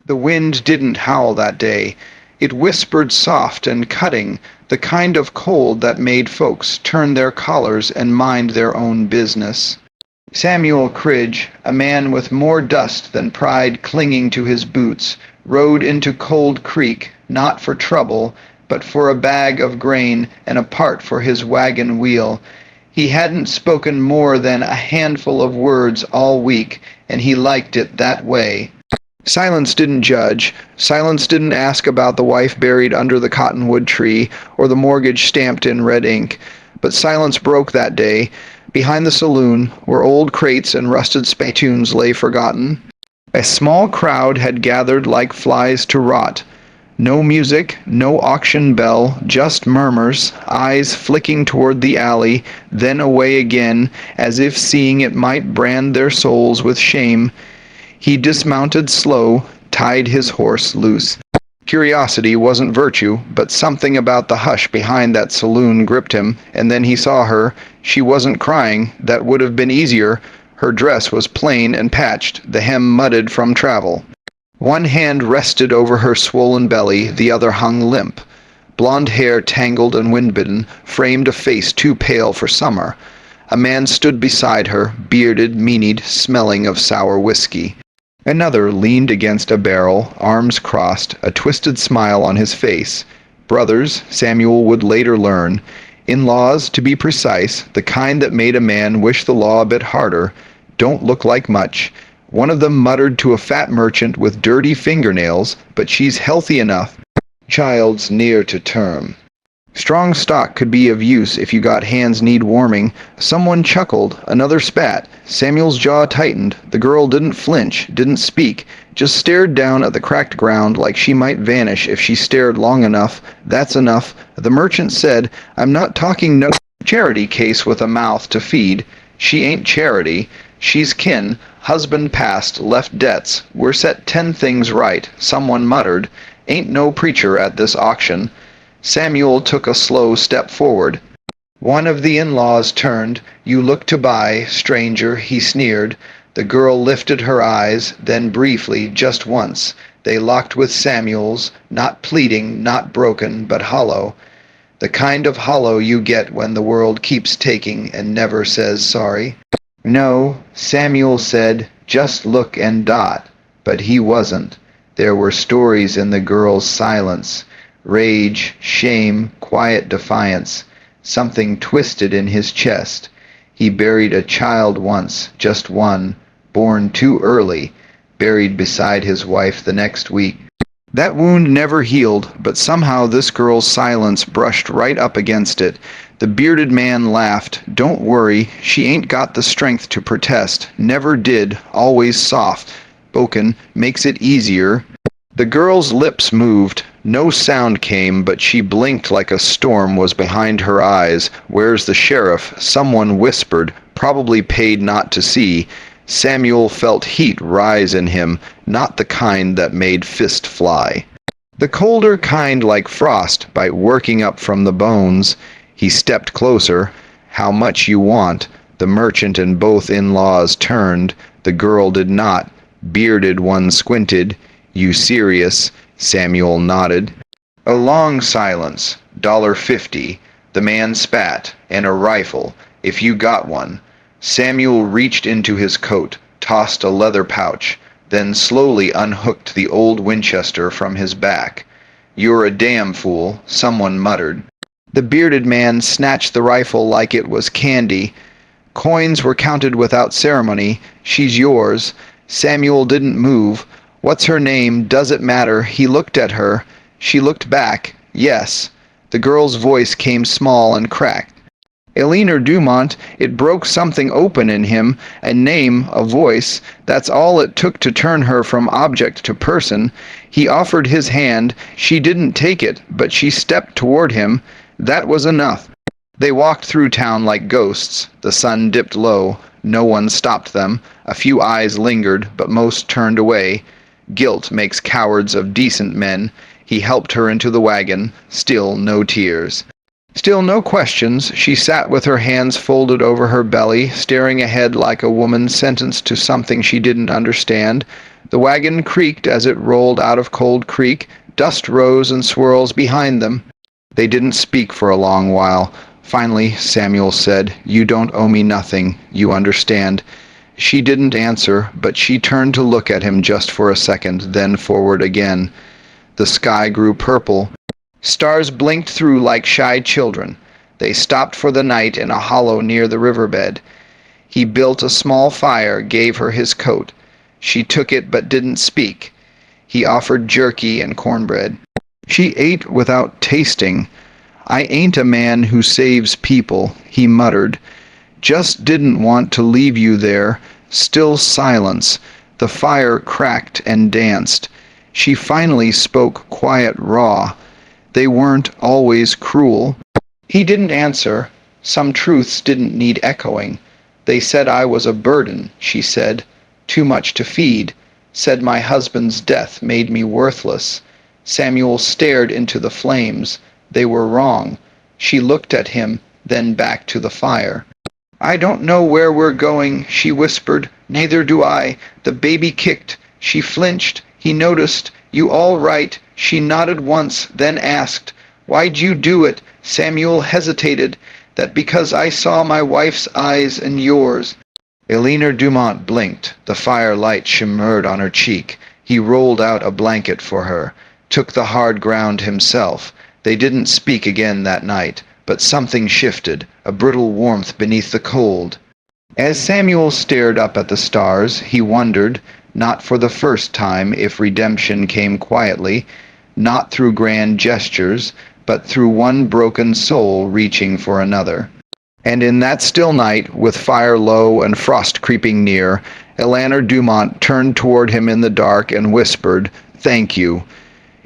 The wind didn't howl that day. It whispered soft and cutting, the kind of cold that made folks turn their collars and mind their own business. Samuel Cridge, a man with more dust than pride clinging to his boots, rode into Cold Creek, not for trouble, but for a bag of grain and a part for his wagon wheel. He hadn't spoken more than a handful of words all week, and he liked it that way. Silence didn't judge. Silence didn't ask about the wife buried under the cottonwood tree or the mortgage stamped in red ink. But silence broke that day. Behind the saloon, where old crates and rusted spittoons lay forgotten, a small crowd had gathered like flies to rot. No music, no auction bell, just murmurs, eyes flicking toward the alley, then away again, as if seeing it might brand their souls with shame. He dismounted slow, tied his horse loose. Curiosity wasn't virtue, but something about the hush behind that saloon gripped him, and then he saw her. She wasn't crying. That would have been easier. Her dress was plain and patched, the hem mudded from travel. One hand rested over her swollen belly, the other hung limp. Blonde hair, tangled and wind-bitten, framed a face too pale for summer. A man stood beside her, bearded, meanied, smelling of sour whiskey. Another leaned against a barrel, arms crossed, a twisted smile on his face. Brothers, Samuel would later learn. In-laws, to be precise, the kind that made a man wish the law a bit harder, don't look like much. One of them muttered to a fat merchant with dirty fingernails, "But she's healthy enough. Child's near to term." Strong stock could be of use if you got hands need warming. Someone chuckled, another spat. Samuel's jaw tightened. The girl didn't flinch, didn't speak, just stared down at the cracked ground like she might vanish if she stared long enough. That's enough. The merchant said, "I'm not talking no charity case with a mouth to feed. She ain't charity. She's kin. Husband passed, left debts. We're set 10 things right." Someone muttered, "Ain't no preacher at this auction." Samuel took a slow step forward. One of the in-laws turned. "You look to buy, stranger," he sneered. The girl lifted her eyes, then briefly, just once, they locked with Samuel's, not pleading, not broken, but hollow. The kind of hollow you get when the world keeps taking and never says sorry. "No," Samuel said, "just look and dot." But he wasn't. There were stories in the girl's silence. Rage, shame, quiet defiance. Something twisted in his chest. He buried a child once, just one, born too early, buried beside his wife the next week. That wound never healed, but somehow this girl's silence brushed right up against it. The bearded man laughed. "Don't worry, she ain't got the strength to protest. Never did, always soft. Spoken makes it easier." The girl's lips moved. No sound came, but she blinked like a storm was behind her eyes. "Where's the sheriff?" Someone whispered, probably paid not to see. Samuel felt heat rise in him, not the kind that made fist fly. The colder kind like frost, by working up from the bones. He stepped closer. "How much you want?" The merchant and both in-laws turned. The girl did not. Bearded one squinted. "You serious?" Samuel nodded. A long silence. $1.50. The man spat. "And a rifle, if you got one." Samuel reached into his coat, tossed a leather pouch, then slowly unhooked the old Winchester from his back. "You're a damn fool," someone muttered. The bearded man snatched the rifle like it was candy. Coins were counted without ceremony. "She's yours." Samuel didn't move. "What's her name? Does it matter?" He looked at her. She looked back. "Yes." The girl's voice came small and cracked. Eleanor Dumont. It broke something open in him. A name, a voice. That's all it took to turn her from object to person. He offered his hand. She didn't take it, but she stepped toward him. That was enough. They walked through town like ghosts. The sun dipped low. No one stopped them. A few eyes lingered, but most turned away. Guilt makes cowards of decent men. He helped her into the wagon. Still no tears. Still no questions. She sat with her hands folded over her belly, staring ahead like a woman sentenced to something she didn't understand. The wagon creaked as it rolled out of Cold Creek. Dust rose and swirls behind them. They didn't speak for a long while. Finally, Samuel said, "You don't owe me nothing. You understand." She didn't answer, but she turned to look at him just for a second, then forward again. The sky grew purple. Stars blinked through like shy children. They stopped for the night in a hollow near the riverbed. He built a small fire, gave her his coat. She took it but didn't speak. He offered jerky and cornbread. She ate without tasting. "I ain't a man who saves people," he muttered. "Just didn't want to leave you there." Still silence. The fire cracked and danced. She finally spoke quiet, raw. "They weren't always cruel." He didn't answer. Some truths didn't need echoing. "They said I was a burden," she said. "Too much to feed. Said my husband's death made me worthless." Samuel stared into the flames. They were wrong. She looked at him, then back to the fire. "I don't know where we're going," she whispered. "Neither do I." The baby kicked. She flinched. He noticed. "You all right?" She nodded once, then asked, "Why'd you do it?" Samuel hesitated. "That because I saw my wife's eyes and yours." Eleanor Dumont blinked. The firelight shimmered on her cheek. He rolled out a blanket for her, took the hard ground himself. They didn't speak again that night, but something shifted, a brittle warmth beneath the cold. As Samuel stared up at the stars, he wondered, not for the first time, if redemption came quietly, not through grand gestures, but through one broken soul reaching for another. And in that still night, with fire low and frost creeping near, Eleanor Dumont turned toward him in the dark and whispered, "Thank you."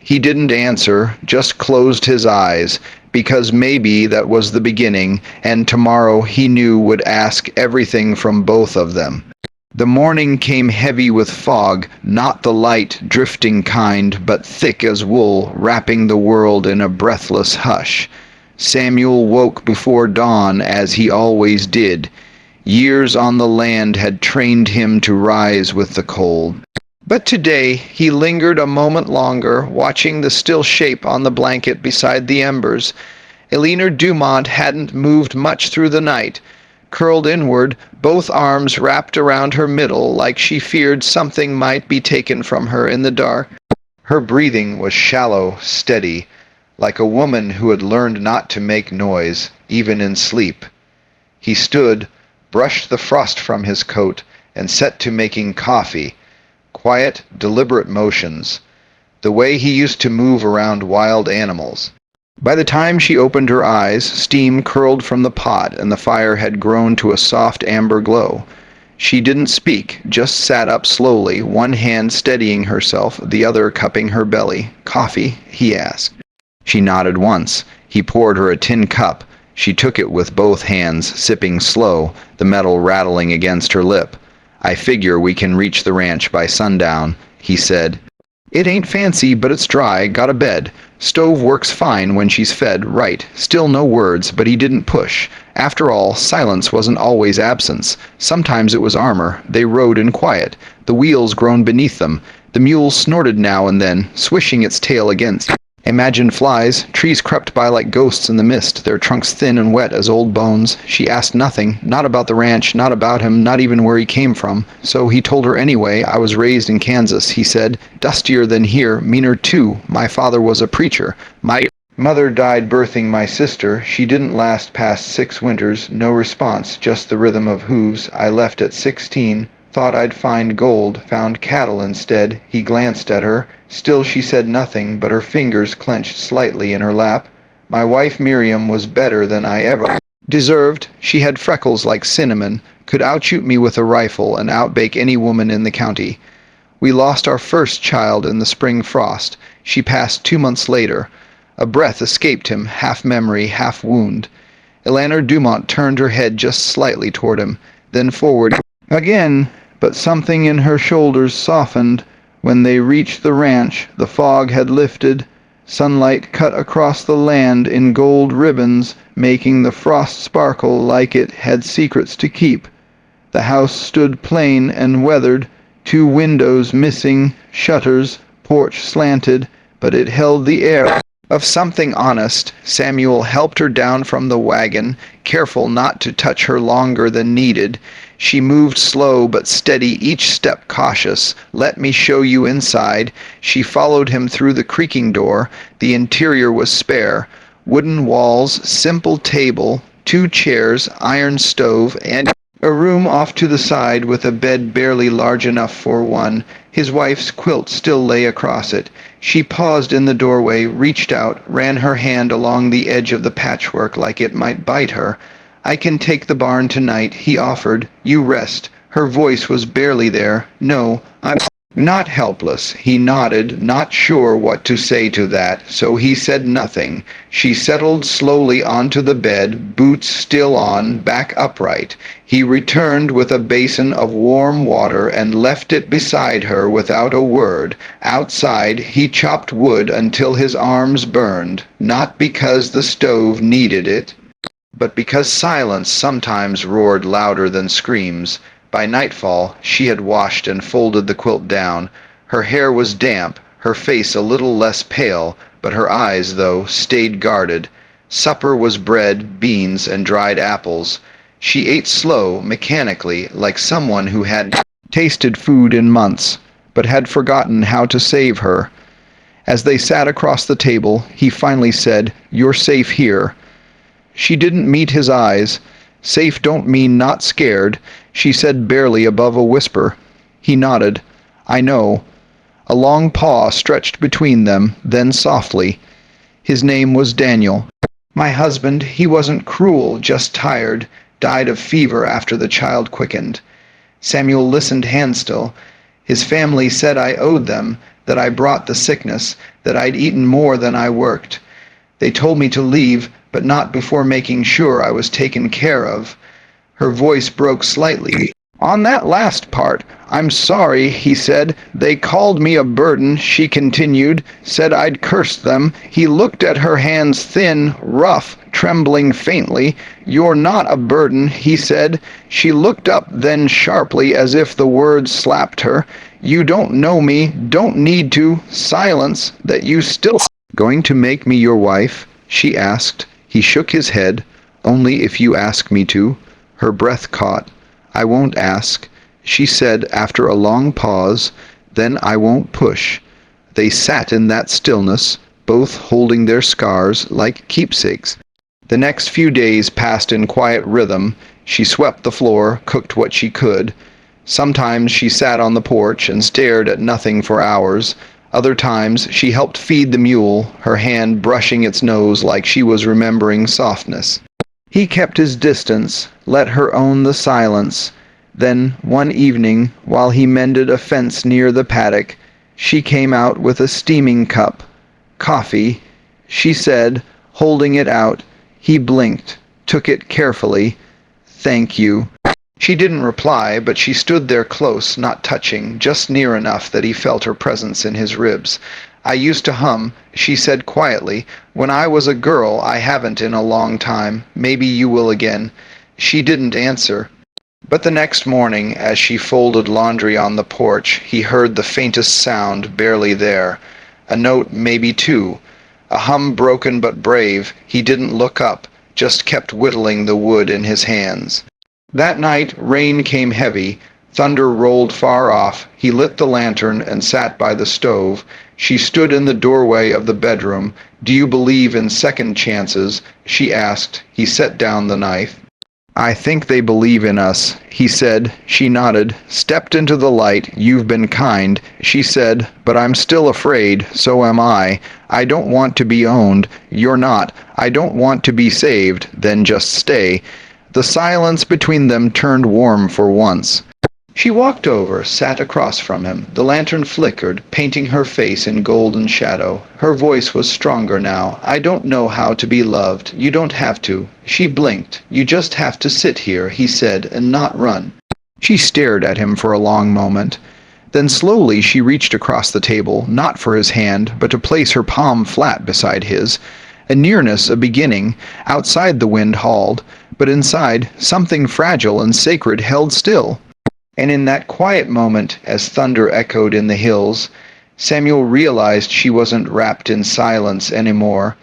He didn't answer, just closed his eyes, because maybe that was the beginning, and tomorrow he knew would ask everything from both of them. The morning came heavy with fog, not the light, drifting kind, but thick as wool, wrapping the world in a breathless hush. Samuel woke before dawn, as he always did. Years on the land had trained him to rise with the cold. But today he lingered a moment longer, watching the still shape on the blanket beside the embers. Eleanor Dumont hadn't moved much through the night. Curled inward, both arms wrapped around her middle, like she feared something might be taken from her in the dark. Her breathing was shallow, steady, like a woman who had learned not to make noise, even in sleep. He stood, brushed the frost from his coat, and set to making coffee. Quiet, deliberate motions, the way he used to move around wild animals. By the time she opened her eyes, steam curled from the pot and the fire had grown to a soft amber glow. She didn't speak, just sat up slowly, one hand steadying herself, the other cupping her belly. "Coffee?" he asked. She nodded once. He poured her a tin cup. She took it with both hands, sipping slow, the metal rattling against her lip. "I figure we can reach the ranch by sundown," he said. "It ain't fancy, but it's dry. Got a bed. Stove works fine when she's fed, right." Still no words, but he didn't push. After all, silence wasn't always absence. Sometimes it was armor. They rode in quiet, the wheels grown beneath them. The mule snorted now and then, swishing its tail against. Imagine flies. Trees crept by like ghosts in the mist, their trunks thin and wet as old bones. She asked nothing, not about the ranch, not about him, not even where he came from. So he told her anyway. "I was raised in Kansas," he said. "Dustier than here, meaner too. My father was a preacher. My mother died birthing my sister. She didn't last past 6 winters. No response, just the rhythm of hooves. I left at 16. Thought I'd find gold, found cattle instead." He glanced at her. Still she said nothing, but her fingers clenched slightly in her lap. "My wife Miriam was better than I ever deserved. She had freckles like cinnamon, could outshoot me with a rifle and outbake any woman in the county. We lost our first child in the spring frost. She passed 2 months later." A breath escaped him, half memory, half wound. Eleanor Dumont turned her head just slightly toward him, then forward again, but something in her shoulders softened. When they reached the ranch, the fog had lifted. Sunlight cut across the land in gold ribbons, making the frost sparkle like it had secrets to keep. The house stood plain and weathered, 2 windows missing, shutters, porch slanted, but it held the air of something honest. Samuel helped her down from the wagon, careful not to touch her longer than needed. She moved slow but steady, each step cautious. "Let me show you inside." She followed him through the creaking door. The interior was spare. Wooden walls, simple table, 2 chairs, iron stove, and a room off to the side with a bed barely large enough for one. His wife's quilt still lay across it. She paused in the doorway, reached out, ran her hand along the edge of the patchwork like it might bite her. "I can take the barn tonight," he offered. "You rest." Her voice was barely there. "No, I'm not helpless." He nodded, not sure what to say to that, so he said nothing. She settled slowly onto the bed, boots still on, back upright. He returned with a basin of warm water and left it beside her without a word. Outside, he chopped wood until his arms burned, not because the stove needed it, but because silence sometimes roared louder than screams. By nightfall, she had washed and folded the quilt down. Her hair was damp, her face a little less pale, but her eyes, though, stayed guarded. Supper was bread, beans, and dried apples. She ate slow, mechanically, like someone who had tasted food in months, but had forgotten how to save her. As they sat across the table, he finally said, "You're safe here." She didn't meet his eyes. "Safe don't mean not scared," she said barely above a whisper. He nodded. "I know." A long pause stretched between them, then softly. "His name was Daniel. My husband, he wasn't cruel, just tired. Died of fever after the child quickened." Samuel listened hand-still. "His family said I owed them, that I brought the sickness, that I'd eaten more than I worked. They told me to leave, but not before making sure I was taken care of." Her voice broke slightly. "On that last part, I'm sorry," he said. "They called me a burden," she continued, "said I'd cursed them." He looked at her hands, thin, rough, trembling faintly. "You're not a burden," he said. She looked up then sharply, as if the words slapped her. "You don't know me, don't need to." Silence. "That you still going to make me your wife?" she asked. He shook his head. "Only if you ask me to." Her breath caught. "I won't ask," she said after a long pause. "Then I won't push." They sat in that stillness, both holding their scars like keepsakes. The next few days passed in quiet rhythm. She swept the floor, cooked what she could. Sometimes she sat on the porch and stared at nothing for hours. Other times she helped feed the mule, her hand brushing its nose like she was remembering softness. He kept his distance, let her own the silence. Then, one evening, while he mended a fence near the paddock, she came out with a steaming cup. "Coffee," she said, holding it out. He blinked, took it carefully. "Thank you." She didn't reply, but she stood there close, not touching, just near enough that he felt her presence in his ribs. "I used to hum," she said quietly. "When I was a girl. I haven't in a long time. Maybe you will again." She didn't answer. But the next morning, as she folded laundry on the porch, he heard the faintest sound, barely there. A note, maybe two. A hum broken but brave. He didn't look up, just kept whittling the wood in his hands. That night, rain came heavy. Thunder rolled far off. He lit the lantern and sat by the stove. She stood in the doorway of the bedroom. "Do you believe in second chances?" she asked. He set down the knife. "I think they believe in us," he said. She nodded, stepped into the light. "You've been kind," she said, "but I'm still afraid. So am I. I don't want to be owned. You're not. I don't want to be saved. Then just stay." The silence between them turned warm for once. She walked over, sat across from him. The lantern flickered, painting her face in golden shadow. Her voice was stronger now. "I don't know how to be loved. You don't have to." She blinked. "You just have to sit here," he said, "and not run." She stared at him for a long moment. Then slowly she reached across the table, not for his hand, but to place her palm flat beside his. A nearness, a beginning. Outside the wind hauled, but inside, something fragile and sacred held still. And in that quiet moment, as thunder echoed in the hills, Samuel realized she wasn't wrapped in silence anymore.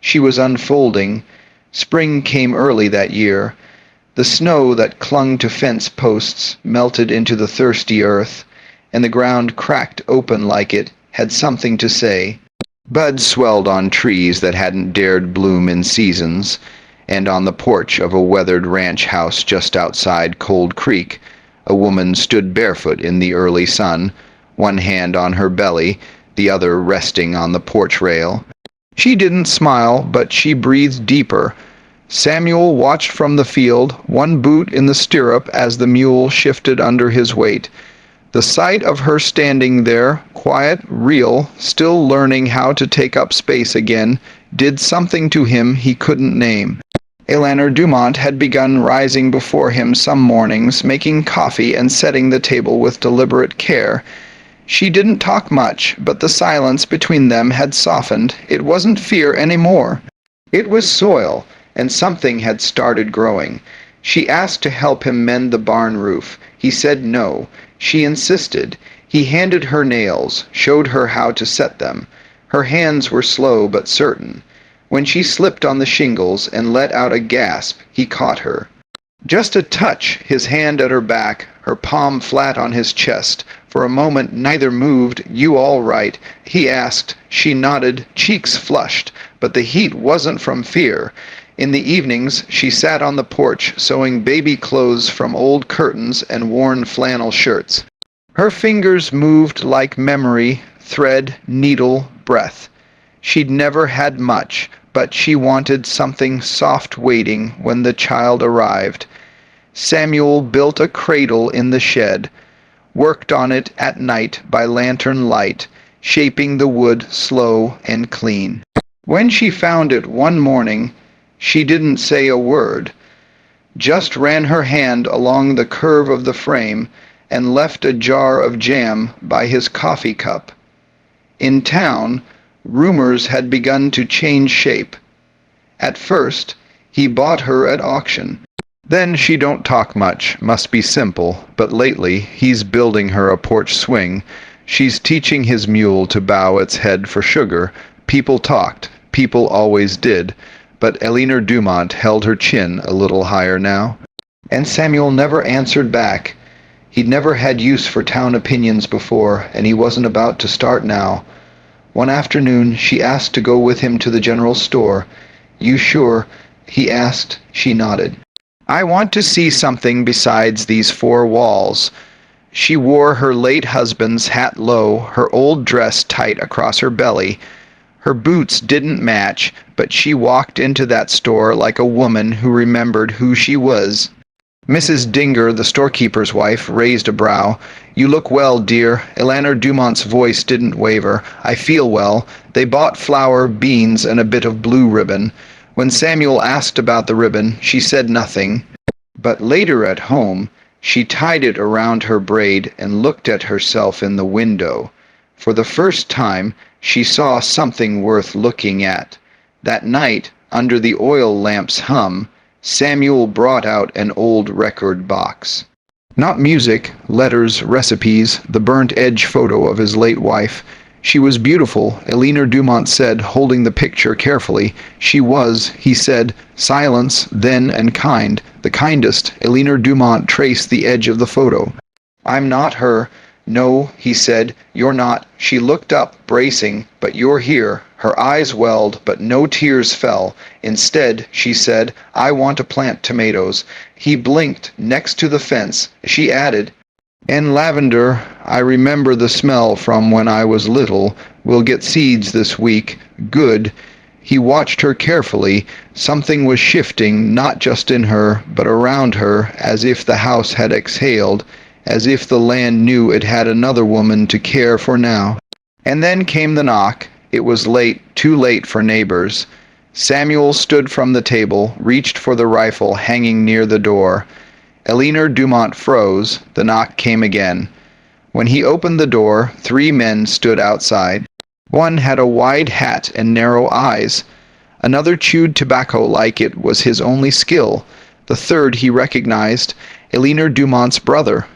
She was unfolding. Spring came early that year. The snow that clung to fence posts melted into the thirsty earth, and the ground cracked open like it had something to say. Buds swelled on trees that hadn't dared bloom in seasons, and on the porch of a weathered ranch house just outside Cold Creek, a woman stood barefoot in the early sun, one hand on her belly, the other resting on the porch rail. She didn't smile, but she breathed deeper. Samuel watched from the field, one boot in the stirrup as the mule shifted under his weight. The sight of her standing there, quiet, real, still learning how to take up space again, did something to him he couldn't name. Eleanor Dumont had begun rising before him some mornings, making coffee and setting the table with deliberate care. She didn't talk much, but the silence between them had softened. It wasn't fear anymore. It was soil, and something had started growing. She asked to help him mend the barn roof. He said no. She insisted. He handed her nails, showed her how to set them. Her hands were slow but certain. When she slipped on the shingles and let out a gasp, he caught her. Just a touch, his hand at her back, her palm flat on his chest. For a moment neither moved. "You all right?" he asked. She nodded, cheeks flushed, but the heat wasn't from fear. In the evenings she sat on the porch sewing baby clothes from old curtains and worn flannel shirts. Her fingers moved like memory, thread, needle, breath. She'd never had much, but she wanted something soft waiting when the child arrived. Samuel built a cradle in the shed, worked on it at night by lantern light, shaping the wood slow and clean. When she found it one morning, she didn't say a word, just ran her hand along the curve of the frame and left a jar of jam by his coffee cup. In town, rumors had begun to change shape. At first, he bought her at auction. Then she don't talk much, must be simple, but lately he's building her a porch swing. She's teaching his mule to bow its head for sugar. People talked, people always did, but Eleanor Dumont held her chin a little higher now. And Samuel never answered back. He'd never had use for town opinions before, and he wasn't about to start now. One afternoon she asked to go with him to the general store. "You sure?" he asked. She nodded. "I want to see something besides these four walls." She wore her late husband's hat low, her old dress tight across her belly. Her boots didn't match, but she walked into that store like a woman who remembered who she was. Mrs. Dinger, the storekeeper's wife, raised a brow. "You look well, dear." Eleanor Dumont's voice didn't waver. "I feel well." They bought flour, beans, and a bit of blue ribbon. When Samuel asked about the ribbon, she said nothing. But later at home, she tied it around her braid and looked at herself in the window. For the first time, she saw something worth looking at. That night, under the oil lamp's hum, Samuel brought out an old record box. Not music, letters, recipes, the burnt-edge photo of his late wife. She was beautiful, Eleanor Dumont said, holding the picture carefully. She was, he said, silence, then and kind. The kindest. Eleanor Dumont traced the edge of the photo. "I'm not her." "No," he said, "you're not." She looked up, bracing. "But you're here." Her eyes welled, but no tears fell. Instead, she said, "I want to plant tomatoes." He blinked. "Next to the fence." She added, "And lavender. I remember the smell from when I was little. We'll get seeds this week." "Good." He watched her carefully. Something was shifting, not just in her, but around her, as if the house had exhaled, as if the land knew it had another woman to care for now. And then came the knock. It was late, too late for neighbors. Samuel stood from the table, reached for the rifle hanging near the door. Eleanor Dumont froze. The knock came again. When he opened the door, 3 men stood outside. One had a wide hat and narrow eyes. Another chewed tobacco like it was his only skill. The third he recognized, Eleanor Dumont's brother.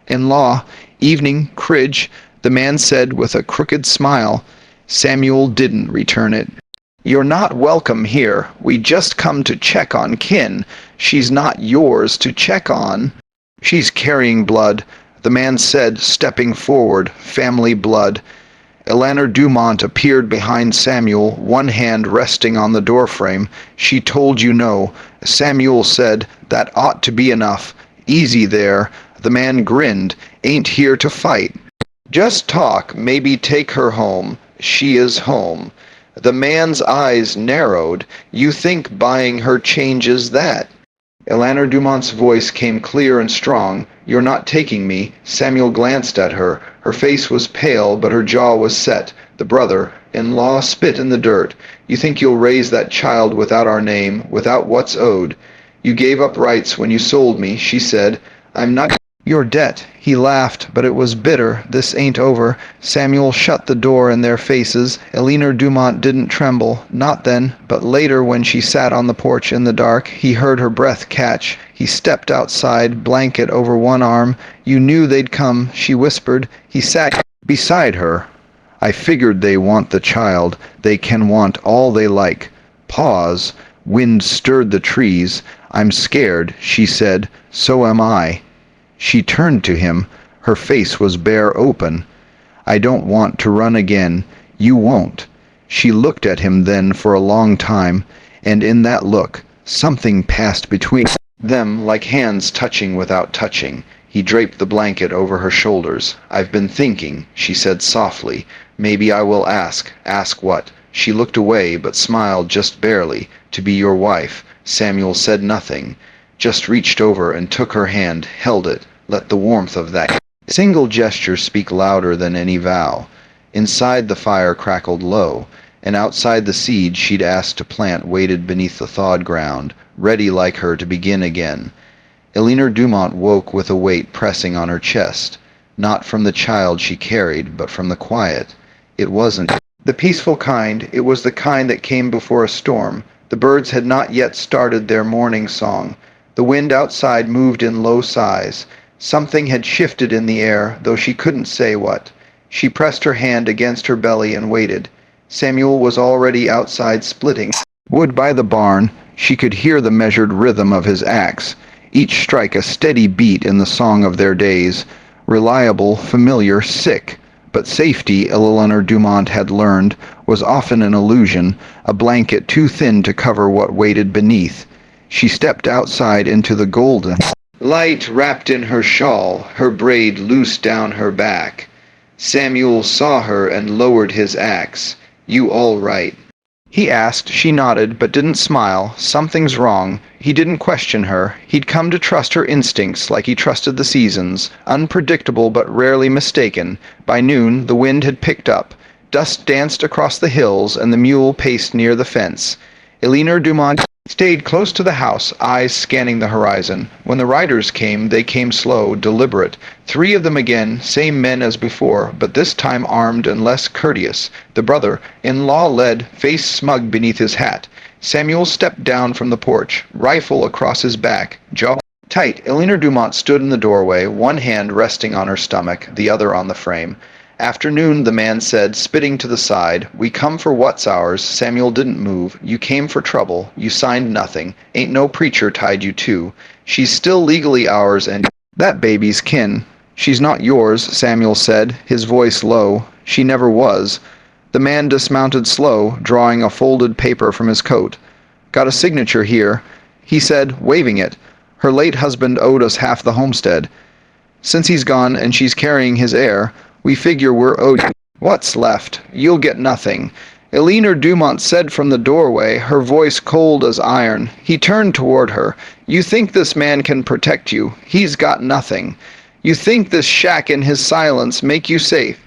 "In-law, evening, Cridge," the man said with a crooked smile. Samuel didn't return it. "You're not welcome here. We just come to check on Kin. She's not yours to check on." "She's carrying blood," the man said, stepping forward. "Family blood." Eleanor Dumont appeared behind Samuel, one hand resting on the doorframe. "She told you no." Samuel said, "That ought to be enough. Easy there." The man grinned. "Ain't here to fight. Just talk, maybe take her home. She is home." The man's eyes narrowed. "You think buying her changes that?" Eleanor Dumont's voice came clear and strong. "You're not taking me." Samuel glanced at her. Her face was pale, but her jaw was set. The brother-in-law spit in the dirt. "You think you'll raise that child without our name, without what's owed?" "You gave up rights when you sold me," she said. "I'm not your debt." He laughed, but it was bitter. "This ain't over." Samuel shut the door in their faces. Eleanor Dumont didn't tremble. Not then, but later when she sat on the porch in the dark. He heard her breath catch. He stepped outside, blanket over one arm. "You knew they'd come," she whispered. He sat beside her. "I figured they want the child. They can want all they like." Pause. Wind stirred the trees. "I'm scared," she said. "So am I." She turned to him. Her face was bare open. "I don't want to run again. You won't." She looked at him then for a long time, and in that look something passed between them like hands touching without touching. He draped the blanket over her shoulders. "I've been thinking," she said softly. "Maybe I will ask." "Ask what?" She looked away, but smiled just barely. "To be your wife." Samuel said nothing, just reached over and took her hand, held it, let the warmth of that single gesture speak louder than any vow. Inside the fire crackled low, and outside the seed she'd asked to plant waited beneath the thawed ground, ready like her to begin again. Eleanor Dumont woke with a weight pressing on her chest, not from the child she carried, but from the quiet. It wasn't the peaceful kind, it was the kind that came before a storm. The birds had not yet started their morning song. The wind outside moved in low sighs. Something had shifted in the air, though she couldn't say what. She pressed her hand against her belly and waited. Samuel was already outside splitting wood by the barn. She could hear the measured rhythm of his axe, each strike a steady beat in the song of their days. Reliable, familiar, sick. But safety, Eleanor Dumont had learned, was often an illusion, a blanket too thin to cover what waited beneath. She stepped outside into the golden light wrapped in her shawl, her braid loose down her back. Samuel saw her and lowered his axe. "You all right?" he asked. She nodded, but didn't smile. Something's wrong. He didn't question her. He'd come to trust her instincts like he trusted the seasons, unpredictable but rarely mistaken. By noon, the wind had picked up. Dust danced across the hills, and the mule paced near the fence. Eleanor Dumont stayed close to the house, eyes scanning the horizon. When the riders came, they came slow, deliberate. 3 of them again, same men as before, but this time armed and less courteous. The brother-in-law led, face smug beneath his hat. Samuel stepped down from the porch, rifle across his back, jaw tight. Eleanor Dumont stood in the doorway, one hand resting on her stomach, the other on the frame. "Afternoon," the man said, spitting to the side. "We come for what's ours." Samuel didn't move. "You came for trouble. You signed nothing. Ain't no preacher tied you to. She's still legally ours, and that baby's kin." "She's not yours," Samuel said, his voice low. "She never was." The man dismounted slow, drawing a folded paper from his coat. "Got a signature here," he said, waving it. "Her late husband owed us half the homestead. Since he's gone and she's carrying his heir, we figure we're owed what's left. You'll get nothing." Eleanor Dumont said from the doorway, her voice cold as iron. He turned toward her. "You think this man can protect you? He's got nothing. You think this shack and his silence make you safe?"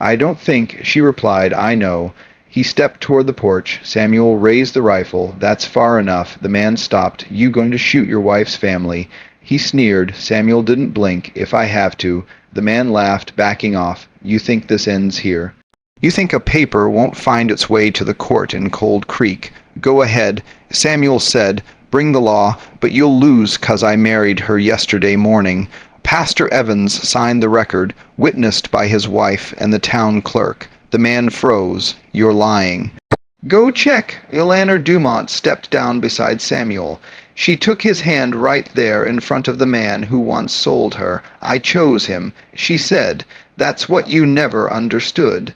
"I don't think," she replied. "I know." He stepped toward the porch. Samuel raised the rifle. "That's far enough." The man stopped. "You going to shoot your wife's family?" He sneered. Samuel didn't blink. "If I have to." The man laughed, backing off. "You think this ends here? You think a paper won't find its way to the court in Cold Creek? Go ahead." Samuel said, "Bring the law, but you'll lose 'cause I married her yesterday morning." Pastor Evans signed the record, witnessed by his wife and the town clerk. The man froze. "You're lying." "Go check." Eleanor Dumont stepped down beside Samuel. She took his hand right there in front of the man who once sold her. "I chose him," she said. "That's what you never understood.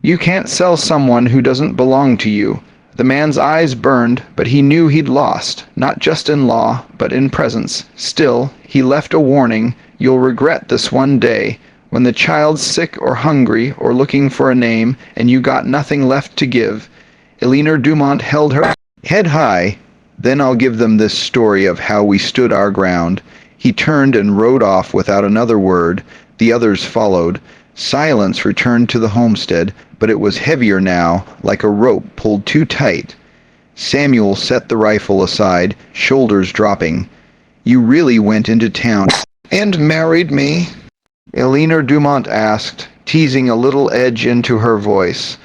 You can't sell someone who doesn't belong to you." The man's eyes burned, but he knew he'd lost, not just in law, but in presence. Still, he left a warning. "You'll regret this one day. When the child's sick or hungry or looking for a name, and you got nothing left to give." Eleanor Dumont held her head high. "Then I'll give them this story of how we stood our ground." He turned and rode off without another word. The others followed. Silence returned to the homestead, but it was heavier now, like a rope pulled too tight. Samuel set the rifle aside, shoulders dropping. "You really went into town and married me?" Eleanor Dumont asked, teasing a little edge into her voice.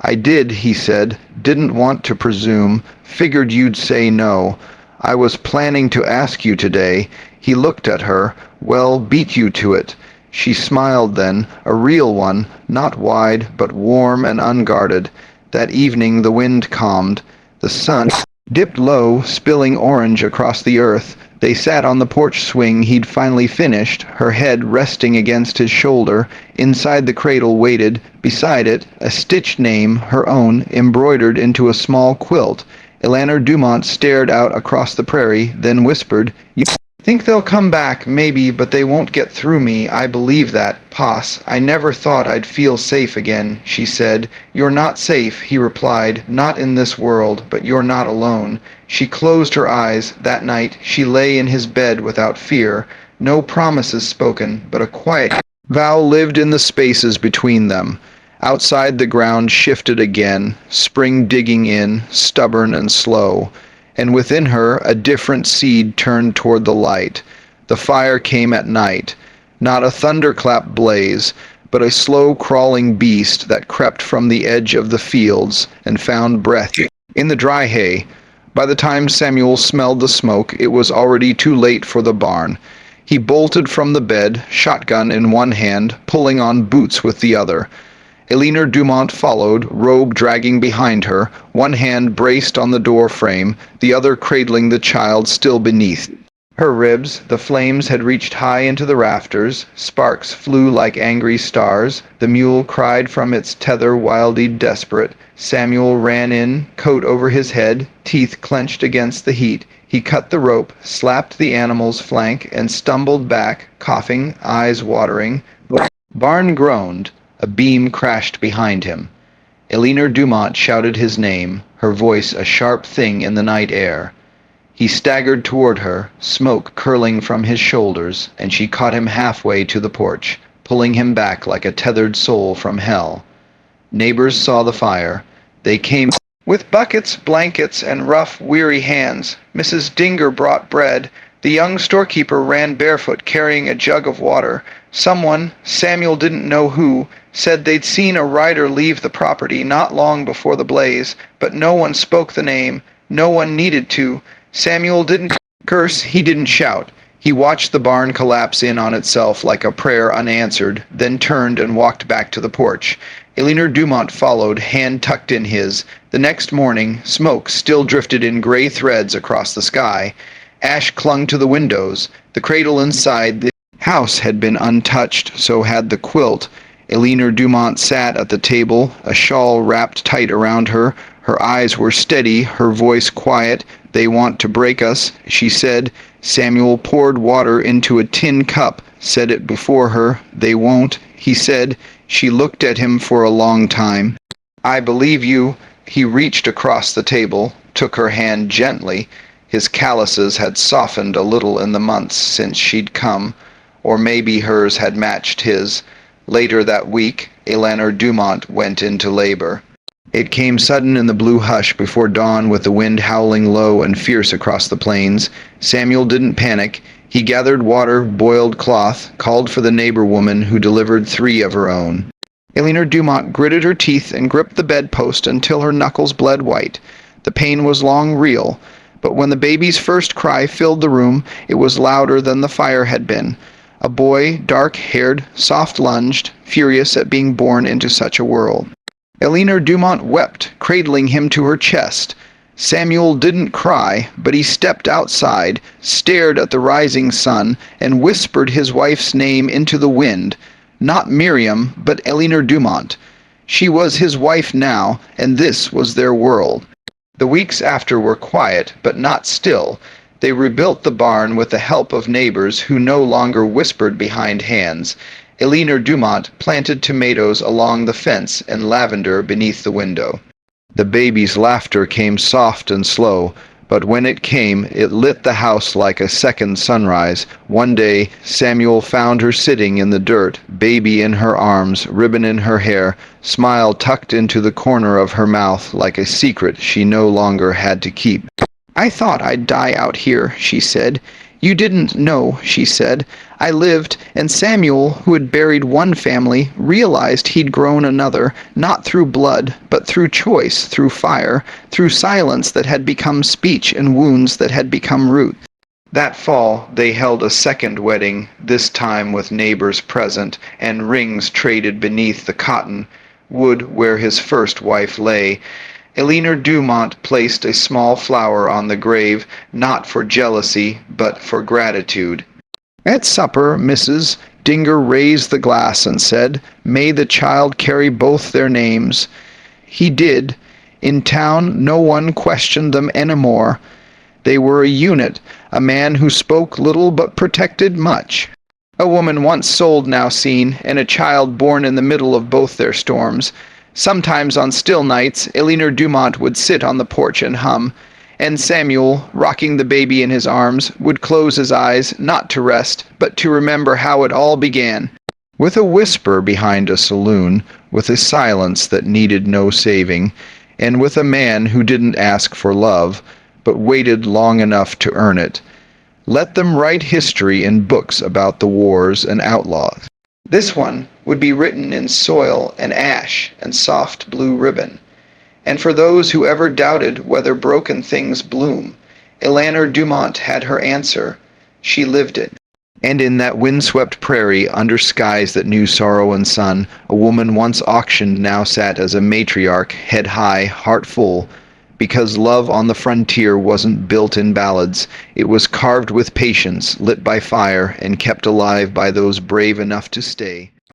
"I did," he said. "Didn't want to presume. Figured you'd say no. I was planning to ask you today." He looked at her. "Well, beat you to it." She smiled then, a real one, not wide, but warm and unguarded. That evening the wind calmed. The sun dipped low, spilling orange across the earth. They sat on the porch swing he'd finally finished, her head resting against his shoulder. Inside the cradle waited, beside it, a stitched name, her own, embroidered into a small quilt. Eleanor Dumont stared out across the prairie, then whispered, "You think they'll come back, maybe, but they won't get through me. I believe that, Poss. I never thought I'd feel safe again," she said. "You're not safe," he replied. "Not in this world, but you're not alone." She closed her eyes. That night she lay in his bed without fear. No promises spoken, but a quiet vow lived in the spaces between them. Outside the ground shifted again, spring digging in, stubborn and slow. And within her a different seed turned toward the light. The fire came at night, not a thunderclap blaze, but a slow crawling beast that crept from the edge of the fields and found breath in the dry hay. By the time Samuel smelled the smoke, it was already too late for the barn. He bolted from the bed, shotgun in one hand, pulling on boots with the other. Eleanor Dumont followed, robe dragging behind her, one hand braced on the door frame, the other cradling the child still beneath her ribs. The flames had reached high into the rafters. Sparks flew like angry stars. The mule cried from its tether, wildly desperate. Samuel ran in, coat over his head, teeth clenched against the heat. He cut the rope, slapped the animal's flank, and stumbled back, coughing, eyes watering. The barn groaned. A beam crashed behind him. Eleanor Dumont shouted his name, her voice a sharp thing in the night air. He staggered toward her, smoke curling from his shoulders, and she caught him halfway to the porch, pulling him back like a tethered soul from hell. Neighbors saw the fire. They came with buckets, blankets, and rough, weary hands. Mrs. Dinger brought bread. The young storekeeper ran barefoot, carrying a jug of water. Someone, Samuel didn't know who, said they'd seen a rider leave the property not long before the blaze, but no one spoke the name. No one needed to. Samuel didn't curse, he didn't shout. He watched the barn collapse in on itself like a prayer unanswered, then turned and walked back to the porch. Eleanor Dumont followed, hand tucked in his. The next morning, smoke still drifted in gray threads across the sky. Ash clung to the windows. The cradle inside the house had been untouched, so had the quilt. Eleanor Dumont sat at the table, a shawl wrapped tight around her. Her eyes were steady, her voice quiet. "They want to break us," she said. Samuel poured water into a tin cup, set it before her. "They won't," he said. She looked at him for a long time. "I believe you." He reached across the table, took her hand gently. His calluses had softened a little in the months since she'd come, or maybe hers had matched his. Later that week, Eleanor Dumont went into labor. It came sudden in the blue hush before dawn, with the wind howling low and fierce across the plains. Samuel didn't panic. He gathered water, boiled cloth, called for the neighbor woman, who delivered 3 of her own. Eleanor Dumont gritted her teeth and gripped the bedpost until her knuckles bled white. The pain was long real, but when the baby's first cry filled the room, it was louder than the fire had been. A boy, dark-haired, soft-lunged, furious at being born into such a world. Eleanor Dumont wept, cradling him to her chest. Samuel didn't cry, but he stepped outside, stared at the rising sun, and whispered his wife's name into the wind. Not Miriam, but Eleanor Dumont. She was his wife now, and this was their world. The weeks after were quiet, but not still. They rebuilt the barn with the help of neighbors who no longer whispered behind hands. Eleanor Dumont planted tomatoes along the fence and lavender beneath the window. The baby's laughter came soft and slow, but when it came, it lit the house like a second sunrise. One day, Samuel found her sitting in the dirt, baby in her arms, ribbon in her hair, smile tucked into the corner of her mouth like a secret she no longer had to keep. "I thought I'd die out here," she said. "You didn't know," she said. "I lived, and Samuel, who had buried one family, realized he'd grown another, not through blood, but through choice, through fire, through silence that had become speech and wounds that had become roots." That fall they held a second wedding, this time with neighbors present, and rings traded beneath the cotton wood where his first wife lay. Eleanor Dumont placed a small flower on the grave, not for jealousy, but for gratitude. At supper, Mrs. Dinger raised the glass and said, "May the child carry both their names." He did. In town, no one questioned them any more. They were a unit, a man who spoke little but protected much. A woman once sold now seen, and a child born in the middle of both their storms. Sometimes on still nights, Eleanor Dumont would sit on the porch and hum, and Samuel, rocking the baby in his arms, would close his eyes, not to rest, but to remember how it all began. With a whisper behind a saloon, with a silence that needed no saving, and with a man who didn't ask for love, but waited long enough to earn it. Let them write history in books about the wars and outlaws. This one would be written in soil and ash and soft blue ribbon. And for those who ever doubted whether broken things bloom, Eleanor Dumont had her answer. She lived it. And in that windswept prairie, under skies that knew sorrow and sun, a woman once auctioned now sat as a matriarch, head high, heart full, because love on the frontier wasn't built in ballads. It was carved with patience, lit by fire, and kept alive by those brave enough to stay.